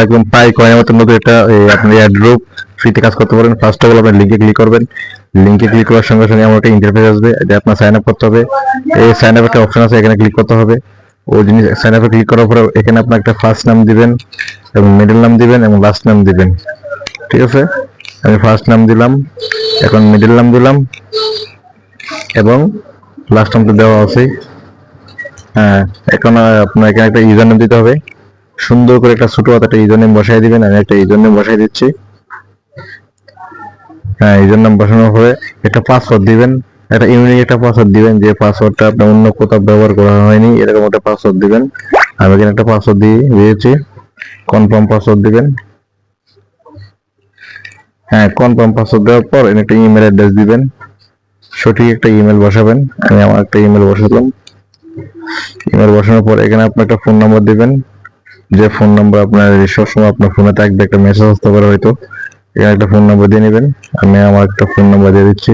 একদম পাই কয়েনের মতো নতুন একটা আপনি এয়ারড্রপ ফ্রিতে কাজ করতে পারেন। ফার্স্ট অফ অল আপনি লিঙ্কে ক্লিক করবেন। লিঙ্কে ক্লিক করার সঙ্গে সঙ্গে আমার একটা ইন্টারফেস আসবে, এটা আপনার সাইন আপ করতে হবে। এই সাইন আপ একটা অপশন আছে, এখানে ক্লিক করতে হবে। ওই জিনিস সাইন আপে ক্লিক করার পরে এখানে আপনার একটা ফার্স্ট নাম দিবেন এবং মিডল নাম দিবেন এবং লাস্ট নাম দিবেন। ঠিক আছে, আমি ফার্স্ট নাম দিলাম, এখন মিডল নাম দিলাম এবং লাস্ট নাম তো দেওয়া আছে। হ্যাঁ, এখন আপনার এখানে একটা ইউজার নেম দিতে হবে। সুন্দর করে একটা ছোট হাতে একটা ইউজার নেম বসাই দিবেন। আমি একটা ইউজার নেম বসাই দিচ্ছি। হ্যাঁ, ইউজার নাম বসানোর পরে একটা পাসওয়ার্ড দিবেন, একটা ইউনিক একটা পাসওয়ার্ড দিবেন, যে পাসওয়ার্ডটা আপনার অন্য কোথাও ব্যবহার করা হয়নি এরকম একটা পাসওয়ার্ড দিবেন। আমি এখানে একটা পাসওয়ার্ড দিয়েছি, কনফার্ম পাসওয়ার্ড দিবেন। হ্যাঁ, কনফার্ম পাসওয়ার্ড দেওয়ার পর একটা ইমেল অ্যাড্রেস দিবেন, সঠিক একটা ইমেল বসাবেন। আমি আমার একটা ইমেল বসালাম। ইমেল বসানোর পর এখানে আপনি একটা ফোন নাম্বার দিবেন, যে ফোন নাম্বার আপনার সবসময় আপনার ফোনে থাকবে, একটা মেসেজ আসতে পারে হয়তো। এখানে একটা ফোন নাম্বার দিয়ে নেবেন। আমি আমার একটা ফোন নাম্বার দিয়ে দিচ্ছি।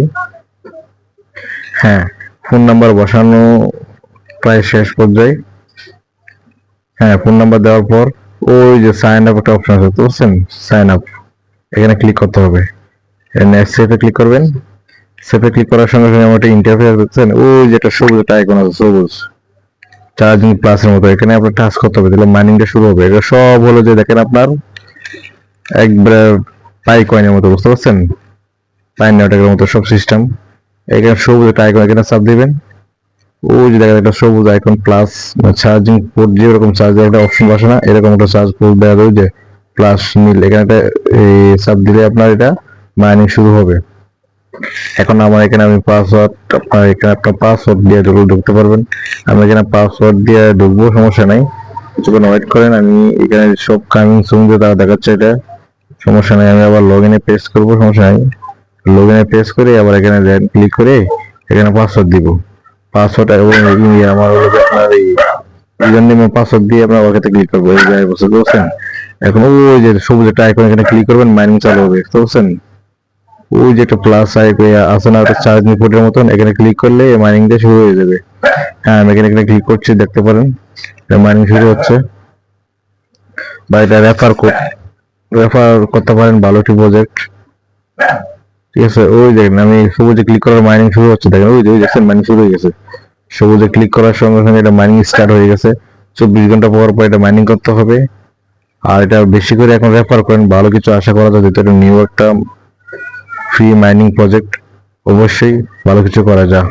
হ্যাঁ, ফোন নাম্বার বসানো প্রায় শেষ পর্যায়ে। হ্যাঁ, ফোন নাম্বার দেওয়ার পর ওই যে সাইন আপ একটা অপশন আছে, বুঝছেন? সাইন আপ, এখানে ক্লিক করতে হবে। নেক্সট সেভে ক্লিক করবেন। সেভে ক্লিক করার সঙ্গে সঙ্গে আমার একটা ইন্টারফেস দেখছেন, ওই যেটা সবুজ একটা আইকন আছে, সবুজ চার্জিং প্লাসের মতো, এখানে আপনার টাচ করতে হবে, তাহলে মাইনিংটা শুরু হবে। এটা সব হলো যে দেখেন আপনার একবারে পাই কয়েনের মতো, বুঝতে পারছেন? পাই নেটওয়ার্কের মতো সব সিস্টেম। এখানে সবুজ একটা আইকন, এখানে চাপ দিবেন। ওই যে দেখেন একটা সবুজ আইকন প্লাস চার্জিং পোর্ট, যেরকম চার্জার একটা অপশন বসে না, এরকম একটা চার্জ পোর্ট দেওয়া যাবে, যে প্লাস নীল, এখানে একটা চাপ দিলে আপনার এটা মাইনিং শুরু হবে। এখন আমার এখানে আমি পাসওয়ার্ড, আপনার এখানে আপনার পাসওয়ার্ড দিয়ে ঢুকতে পারবেন। আমি এখানে পাসওয়ার্ড দিয়ে ঢুকবো, সমস্যা নাই, কিছুক্ষণ ওয়েট করেন। আমি এখানে সব কামিং সুন দিয়ে তারা দেখাচ্ছে, এটা সমস্যা নাই। আমি আবার লগ ইনে পেস্ট করবো, সমস্যা নাই। লগ ইনে পেস্ট করে আবার এখানে ক্লিক করে এখানে পাসওয়ার্ড দিব। পাসওয়ার্ড এবং আমার হলো যে আপনার এই ইউজার নেম পাসওয়ার্ড দিয়ে আপনার ওখানে ক্লিক করবো। এই যে বুঝতে পারছেন? এখন ওই যে সবুজ একটা আইকন, এখানে ক্লিক করবেন, মাইনিং চালু হবে, বুঝতে পারছেন? ওই যে একটা প্লাস আইকন আছে না, একটা চার্জিং পোর্টের মতন, এখানে ক্লিক করলে মাইনিংটা শুরু হয়ে যাবে। হ্যাঁ, আমি এখানে ক্লিক করছি, দেখতে পারেন মাইনিং শুরু হচ্ছে। বা এটা রেফার করতে পারেন, ভালো একটি প্রজেক্ট। ঠিক আছে, ওই দেখেন আমি সবুজে ক্লিক করার মাইনিং শুরু হচ্ছে, দেখেন ওই যে দেখছেন মাইনিং শুরু হয়ে গেছে। সবুজে ক্লিক করার সঙ্গে সঙ্গে এটা মাইনিং স্টার্ট হয়ে গেছে। 24 ঘন্টা পর পর এটা মাইনিং করতে হবে। আর এটা বেশি করে এখন রেফার করেন, ভালো কিছু আশা করা যায়, যেটা নিউ একটা ফ্রি মাইনিং প্রজেক্ট, অবশ্যই ভালো কিছু করা যায়।